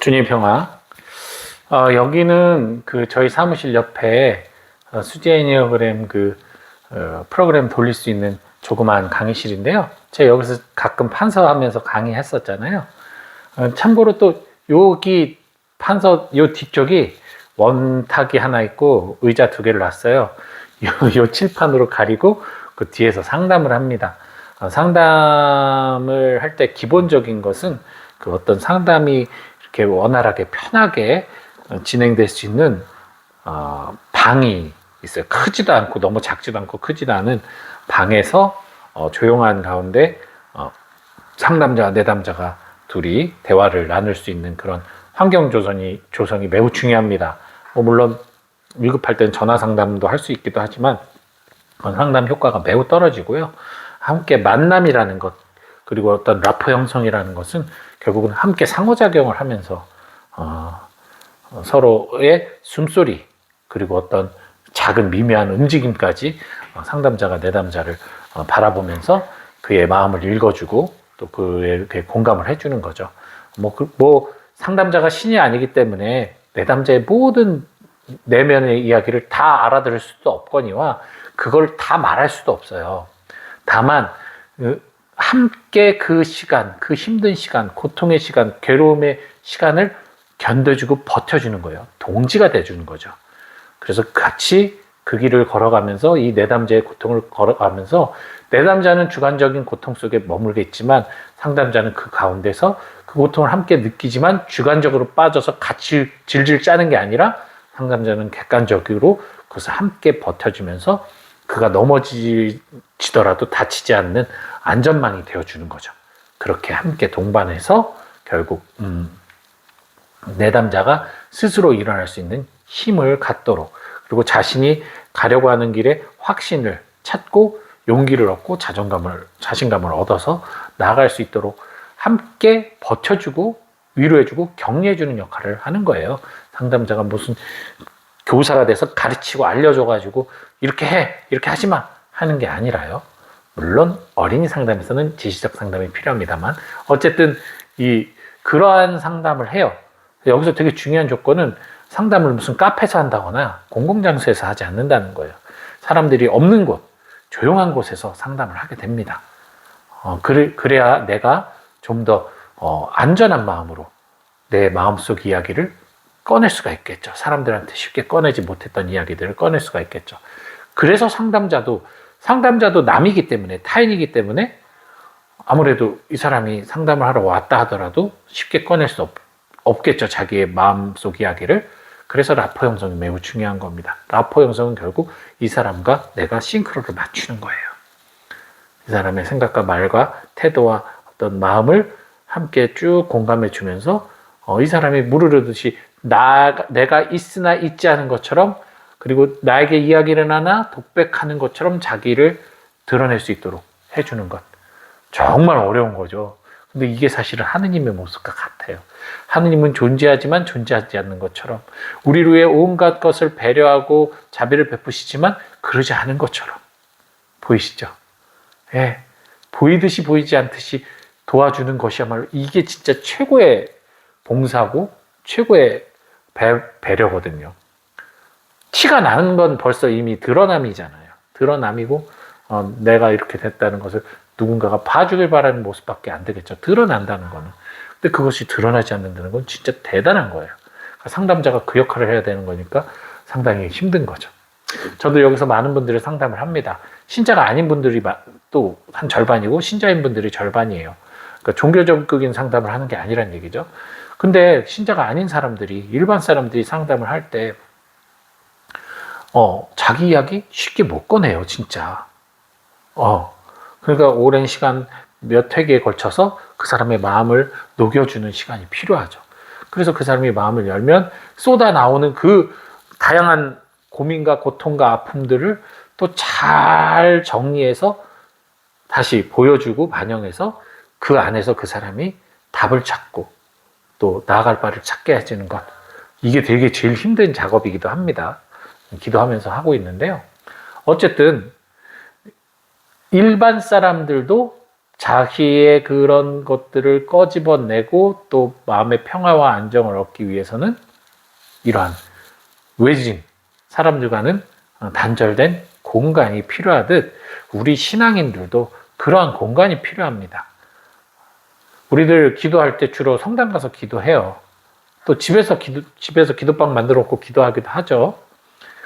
주님 평화. 여기는 그 저희 사무실 옆에 수지 애니어그램 프로그램 돌릴 수 있는 조그마한 강의실인데요. 제가 여기서 가끔 판서하면서 강의했었잖아요. 참고로 또 여기 판서 요 뒤쪽이 원탁이 하나 있고 의자 2개를 놨어요. 요 칠판으로 가리고 그 뒤에서 상담을 합니다. 상담을 할 때 기본적인 것은 그 어떤 상담이 이렇게 원활하게 편하게 진행될 수 있는 방이 있어요. 크지도 않고 너무 작지도 않고 크지도 않은 방에서 조용한 가운데 상담자와 내담자가 둘이 대화를 나눌 수 있는 그런 환경 조성이 매우 중요합니다. 물론 위급할 때는 전화 상담도 할 수 있기도 하지만 상담 효과가 매우 떨어지고요. 함께 만남이라는 것, 그리고 어떤 라포 형성이라는 것은 결국은 함께 상호작용을 하면서 서로의 숨소리, 그리고 어떤 작은 미묘한 움직임까지 상담자가 내담자를 바라보면서 그의 마음을 읽어주고 또 그에게 공감을 해주는 거죠. 상담자가 신이 아니기 때문에 내담자의 모든 내면의 이야기를 다 알아들을 수도 없거니와 그걸 다 말할 수도 없어요. 다만 함께 그 시간, 그 힘든 시간, 고통의 시간, 괴로움의 시간을 견뎌주고 버텨주는 거예요. 동지가 돼주는 거죠. 그래서 같이 그 길을 걸어가면서 이 내담자의 고통을 걸어가면서 내담자는 주관적인 고통 속에 머물겠지만 상담자는 그 가운데서 그 고통을 함께 느끼지만 주관적으로 빠져서 같이 질질 짜는 게 아니라 상담자는 객관적으로 그것을 함께 버텨주면서 그가 넘어지더라도 다치지 않는 안전망이 되어주는 거죠. 그렇게 함께 동반해서 결국 내담자가 스스로 일어날 수 있는 힘을 갖도록, 그리고 자신이 가려고 하는 길에 확신을 찾고 용기를 얻고 자신감을 얻어서 나아갈 수 있도록 함께 버텨주고 위로해주고 격려해주는 역할을 하는 거예요. 상담자가 무슨 교사가 돼서 가르치고 알려줘가지고 이렇게 해, 이렇게 하지 마 하는 게 아니라요. 물론 어린이 상담에서는 지시적 상담이 필요합니다만 어쨌든 그러한 상담을 해요. 여기서 되게 중요한 조건은 상담을 무슨 카페에서 한다거나 공공장소에서 하지 않는다는 거예요. 사람들이 없는 곳, 조용한 곳에서 상담을 하게 됩니다. 그래야 내가 좀 더 안전한 마음으로 내 마음속 이야기를 꺼낼 수가 있겠죠. 사람들한테 쉽게 꺼내지 못했던 이야기들을 꺼낼 수가 있겠죠. 그래서 상담자도 남이기 때문에, 타인이기 때문에 아무래도 이 사람이 상담을 하러 왔다 하더라도 쉽게 꺼낼 수 없겠죠. 자기의 마음속 이야기를. 그래서 라포 형성이 매우 중요한 겁니다. 라포 형성은 결국 이 사람과 내가 싱크로를 맞추는 거예요. 이 사람의 생각과 말과 태도와 어떤 마음을 함께 쭉 공감해 주면서 이 사람이 무르르듯이 내가 있으나 있지 않은 것처럼, 그리고 나에게 이야기를 하나 독백하는 것처럼 자기를 드러낼 수 있도록 해주는 것. 정말 어려운 거죠. 근데 이게 사실은 하느님의 모습과 같아요. 하느님은 존재하지만 존재하지 않는 것처럼, 우리를 위해 온갖 것을 배려하고 자비를 베푸시지만 그러지 않은 것처럼 보이시죠? 예, 보이듯이 보이지 않듯이 도와주는 것이야말로 이게 진짜 최고의 봉사고 최고의 배려거든요. 티가 나는 건 벌써 이미 드러남이잖아요. 드러남이고 내가 이렇게 됐다는 것을 누군가가 봐주길 바라는 모습밖에 안 되겠죠. 드러난다는 거는. 근데 그것이 드러나지 않는다는 건 진짜 대단한 거예요. 그러니까 상담자가 그 역할을 해야 되는 거니까 상당히 힘든 거죠. 저도 여기서 많은 분들을 상담을 합니다. 신자가 아닌 분들이 또 한 절반이고 신자인 분들이 절반이에요. 그러니까 종교적인 상담을 하는 게 아니란 얘기죠. 근데 신자가 아닌 사람들이, 일반 사람들이 상담을 할 때 자기 이야기 쉽게 못 꺼내요, 진짜. 그러니까 오랜 시간 몇 회기에 걸쳐서 그 사람의 마음을 녹여주는 시간이 필요하죠. 그래서 그 사람이 마음을 열면 쏟아 나오는 그 다양한 고민과 고통과 아픔들을 또 잘 정리해서 다시 보여주고 반영해서 그 안에서 그 사람이 답을 찾고 또 나아갈 바를 찾게 해주는 것. 이게 되게 제일 힘든 작업이기도 합니다. 기도하면서 하고 있는데요. 어쨌든 일반 사람들도 자기의 그런 것들을 꺼집어내고 또 마음의 평화와 안정을 얻기 위해서는 이러한 외진 사람들과는 단절된 공간이 필요하듯 우리 신앙인들도 그러한 공간이 필요합니다. 우리들 기도할 때 주로 성당 가서 기도해요. 또 집에서 기도방 만들어 놓고 기도하기도 하죠.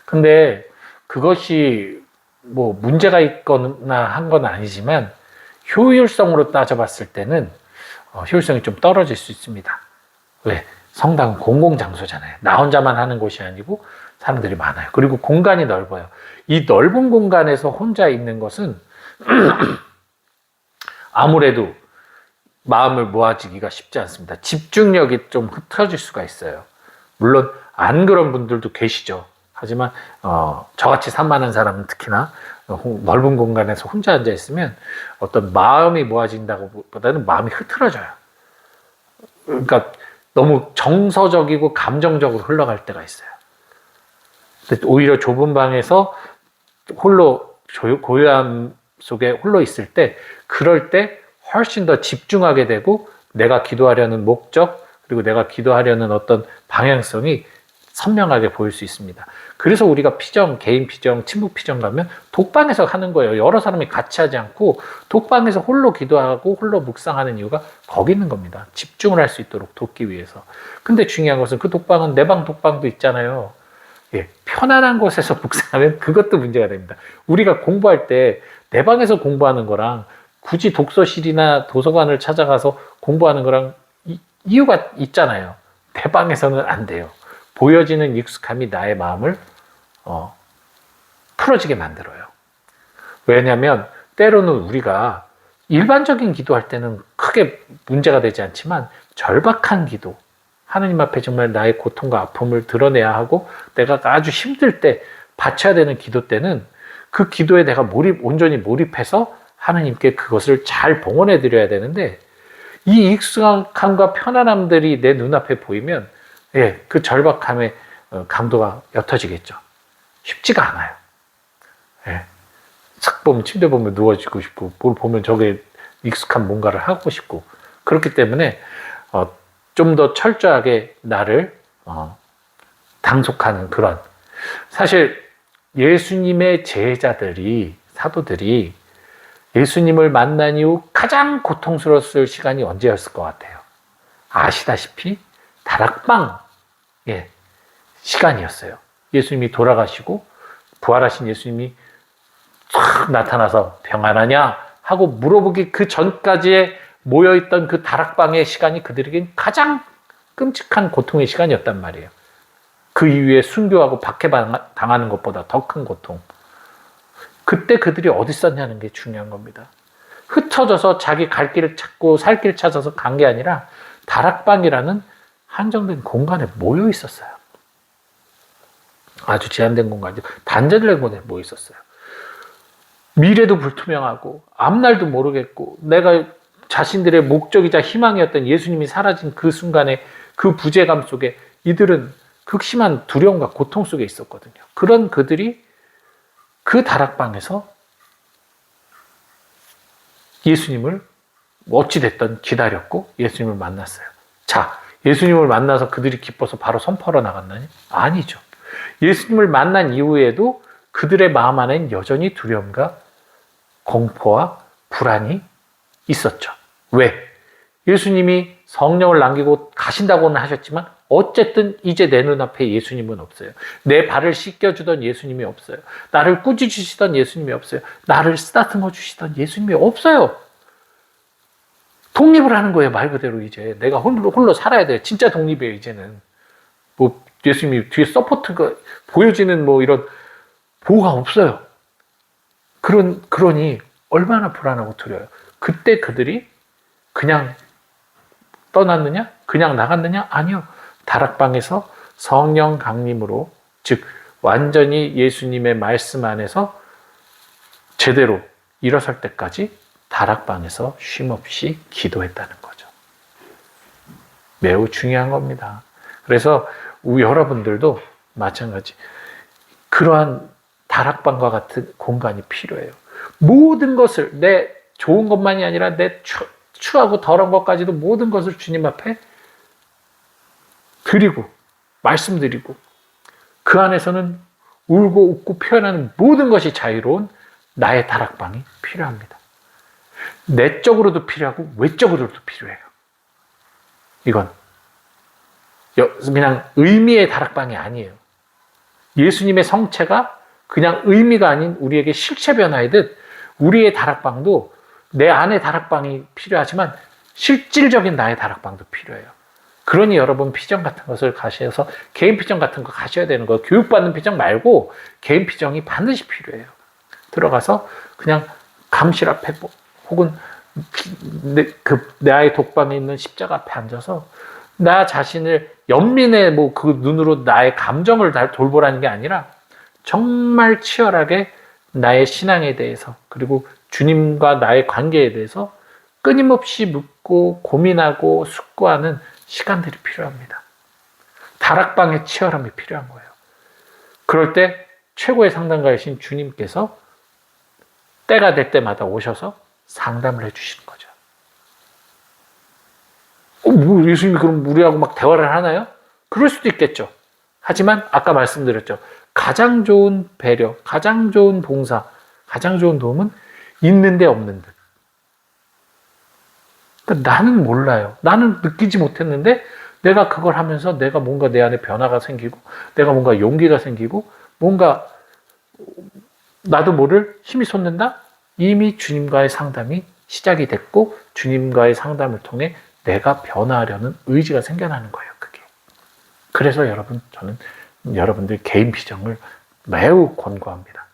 근데 그것이 뭐 문제가 있거나 한 건 아니지만 효율성으로 따져봤을 때는 효율성이 좀 떨어질 수 있습니다. 왜? 성당은 공공장소잖아요. 나 혼자만 하는 곳이 아니고 사람들이 많아요. 그리고 공간이 넓어요. 이 넓은 공간에서 혼자 있는 것은 아무래도 마음을 모아지기가 쉽지 않습니다. 집중력이 좀 흐트러질 수가 있어요. 물론 안 그런 분들도 계시죠. 하지만 저같이 산만한 사람은 특히나 넓은 공간에서 혼자 앉아 있으면 어떤 마음이 모아진다고 보다는 마음이 흐트러져요. 그러니까 너무 정서적이고 감정적으로 흘러갈 때가 있어요. 근데 오히려 좁은 방에서 홀로 고요함 속에 홀로 있을 때, 그럴 때 훨씬 더 집중하게 되고 내가 기도하려는 목적 그리고 내가 기도하려는 어떤 방향성이 선명하게 보일 수 있습니다. 그래서 우리가 피정, 개인 피정, 친목 피정 가면 독방에서 하는 거예요. 여러 사람이 같이 하지 않고 독방에서 홀로 기도하고 홀로 묵상하는 이유가 거기 있는 겁니다. 집중을 할 수 있도록 돕기 위해서. 근데 중요한 것은 그 독방은 내 방 독방도 있잖아요. 예, 편안한 곳에서 묵상하면 그것도 문제가 됩니다. 우리가 공부할 때 내 방에서 공부하는 거랑 굳이 독서실이나 도서관을 찾아가서 공부하는 거랑 이유가 있잖아요. 내 방에서는 안 돼요. 보여지는 익숙함이 나의 마음을 풀어지게 만들어요. 왜냐하면 때로는 우리가 일반적인 기도할 때는 크게 문제가 되지 않지만 절박한 기도, 하느님 앞에 정말 나의 고통과 아픔을 드러내야 하고 내가 아주 힘들 때 바쳐야 되는 기도 때는 그 기도에 내가 온전히 몰입해서 하느님께 그것을 잘 봉헌해 드려야 되는데, 이 익숙함과 편안함들이 내 눈앞에 보이면 예, 그 절박함의 강도가 옅어지겠죠. 쉽지가 않아요. 예, sak 보면 침대 보면 누워지고 싶고, 뭘 보면 저게 익숙한 뭔가를 하고 싶고, 그렇기 때문에 좀 더 철저하게 나를 당속하는 그런, 사실 예수님의 제자들이, 사도들이 예수님을 만난 이후 가장 고통스러웠을 시간이 언제였을 것 같아요? 아시다시피 다락방 시간이었어요. 예수님이 돌아가시고 부활하신 예수님이 쫙 나타나서 평안하냐 하고 물어보기 그 전까지의 모여있던 그 다락방의 시간이 그들에겐 가장 끔찍한 고통의 시간이었단 말이에요. 그 이후에 순교하고 박해당하는 것보다 더 큰 고통. 그때 그들이 어디 있었냐는 게 중요한 겁니다. 흩어져서 자기 갈 길을 찾고 살 길을 찾아서 간 게 아니라 다락방이라는 한정된 공간에 모여 있었어요. 아주 제한된 공간이죠. 단절된 곳에 모여 있었어요. 미래도 불투명하고 앞날도 모르겠고, 내가 자신들의 목적이자 희망이었던 예수님이 사라진 그 순간에 그 부재감 속에 이들은 극심한 두려움과 고통 속에 있었거든요. 그런 그들이 그 다락방에서 예수님을 어찌됐든 기다렸고 예수님을 만났어요. 자, 예수님을 만나서 그들이 기뻐서 바로 선포하러 나갔나요? 아니죠. 예수님을 만난 이후에도 그들의 마음 안에는 여전히 두려움과 공포와 불안이 있었죠. 왜? 예수님이 성령을 남기고 가신다고는 하셨지만 어쨌든 이제 내 눈앞에 예수님은 없어요. 내 발을 씻겨주던 예수님이 없어요. 나를 꾸짖으시던 예수님이 없어요. 나를 쓰다듬어 주시던 예수님이 없어요. 독립을 하는 거예요. 말 그대로 이제 내가 홀로 살아야 돼요. 진짜 독립이에요. 이제는 뭐 예수님이 뒤에 서포트가 보여지는 뭐 이런 보호가 없어요. 그러니 얼마나 불안하고 두려워요. 그때 그들이 그냥 떠났느냐? 그냥 나갔느냐? 아니요. 다락방에서 성령 강림으로, 즉 완전히 예수님의 말씀 안에서 제대로 일어설 때까지 다락방에서 쉼없이 기도했다는 거죠. 매우 중요한 겁니다. 그래서 우리 여러분들도 마찬가지 그러한 다락방과 같은 공간이 필요해요. 모든 것을, 내 좋은 것만이 아니라 내 추하고 더러운 것까지도 모든 것을 주님 앞에 드리고 말씀드리고 그 안에서는 울고 웃고 표현하는 모든 것이 자유로운 나의 다락방이 필요합니다. 내적으로도 필요하고 외적으로도 필요해요. 이건 그냥 의미의 다락방이 아니에요. 예수님의 성체가 그냥 의미가 아닌 우리에게 실체 변화이듯 우리의 다락방도 내 안의 다락방이 필요하지만 실질적인 나의 다락방도 필요해요. 그러니 여러분 피정 같은 것을 가셔서 개인 피정 같은 거 가셔야 되는 거예요. 교육받는 피정 말고 개인 피정이 반드시 필요해요. 들어가서 그냥 감실 앞에 혹은 나의 독방에 있는 십자가 앞에 앉아서 나 자신을 연민의 그 눈으로 나의 감정을 돌보라는 게 아니라 정말 치열하게 나의 신앙에 대해서 그리고 주님과 나의 관계에 대해서 끊임없이 묻고 고민하고 숙고하는 시간들이 필요합니다. 다락방의 치열함이 필요한 거예요. 그럴 때 최고의 상담가이신 주님께서 때가 될 때마다 오셔서 상담을 해주시는 거죠. 예수님이 그럼 우리하고 막 대화를 하나요? 그럴 수도 있겠죠. 하지만 아까 말씀드렸죠. 가장 좋은 배려, 가장 좋은 봉사, 가장 좋은 도움은 있는데 없는 듯. 그러니까 나는 몰라요. 나는 느끼지 못했는데 내가 그걸 하면서 내가 뭔가 내 안에 변화가 생기고 내가 뭔가 용기가 생기고 뭔가 나도 모를 힘이 솟는다? 이미 주님과의 상담이 시작이 됐고 주님과의 상담을 통해 내가 변화하려는 의지가 생겨나는 거예요. 그게. 그래서 저는 여러분들 개인 피정을 매우 권고합니다.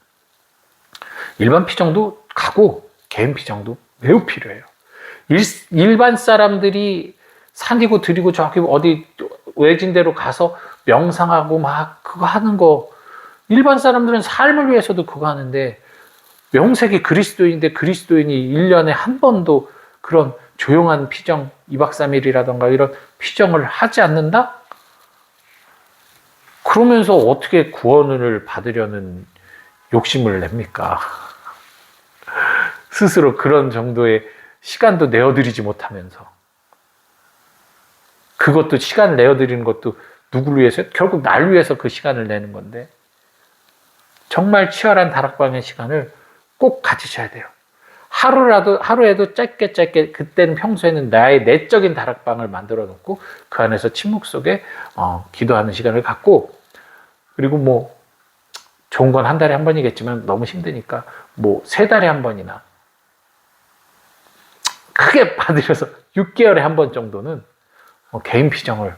일반 피정도 가고 개인 피정도 매우 필요해요. 일반 사람들이 산이고 들이고 저기 어디 외진 데로 가서 명상하고 막 그거 하는 거 일반 사람들은 삶을 위해서도 그거 하는데 명색이 그리스도인인데 그리스도인이 1년에 한 번도 그런 조용한 피정 2박 3일이라던가 이런 피정을 하지 않는다? 그러면서 어떻게 구원을 받으려는 욕심을 냅니까? 스스로 그런 정도의 시간도 내어드리지 못하면서 그것도 시간을 내어드리는 것도 누구를 위해서? 결국 날 위해서 그 시간을 내는 건데 정말 치열한 다락방의 시간을 꼭 가지셔야 돼요. 하루에도 짧게 그때는 평소에는 나의 내적인 다락방을 만들어 놓고 그 안에서 침묵 속에 기도하는 시간을 갖고 그리고 좋은 건 한 달에 한 번이겠지만 너무 힘드니까 3달에 한 번이나 크게 받으셔서 6개월에 한 번 정도는 개인 피정을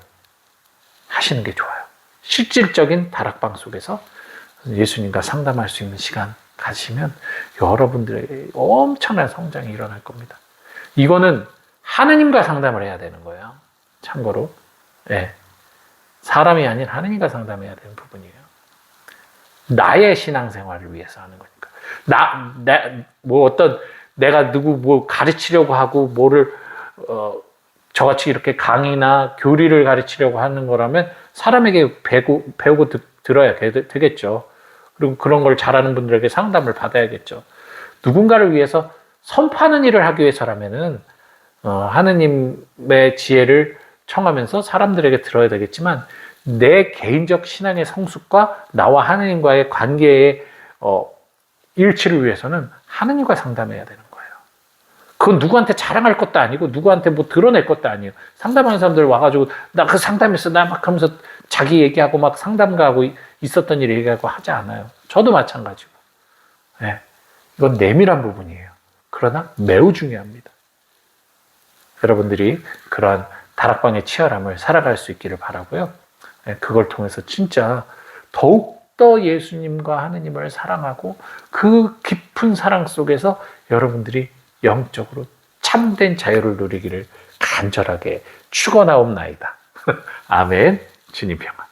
하시는 게 좋아요. 실질적인 다락방 속에서 예수님과 상담할 수 있는 시간 가지시면 여러분들에게 엄청난 성장이 일어날 겁니다. 이거는 하느님과 상담을 해야 되는 거예요. 참고로. 네. 사람이 아닌 하느님과 상담해야 되는 부분이에요. 나의 신앙생활을 위해서 하는 거니까. 내가 누구 가르치려고 하고 저같이 이렇게 강의나 교리를 가르치려고 하는 거라면 사람에게 배우고 들어야 되겠죠. 그리고 그런 걸 잘하는 분들에게 상담을 받아야겠죠. 누군가를 위해서 선포하는 일을 하기 위해서라면은 하느님의 지혜를 청하면서 사람들에게 들어야 되겠지만 내 개인적 신앙의 성숙과 나와 하느님과의 관계의 일치를 위해서는 하느님과 상담해야 되는 거예요. 그건 누구한테 자랑할 것도 아니고 누구한테 드러낼 것도 아니에요. 상담하는 사람들 와가지고 나 그 상담했어 나 막 하면서 자기 얘기하고 막 상담가하고 있었던 일 얘기하고 하지 않아요. 저도 마찬가지고. 네. 이건 내밀한 부분이에요. 그러나 매우 중요합니다. 여러분들이 그러한 다락방의 치열함을 살아갈 수 있기를 바라고요. 네. 그걸 통해서 진짜 더욱더 예수님과 하느님을 사랑하고 그 깊은 사랑 속에서 여러분들이 영적으로 참된 자유를 누리기를 간절하게 축원하옵나이다. 아멘. 주님 평안.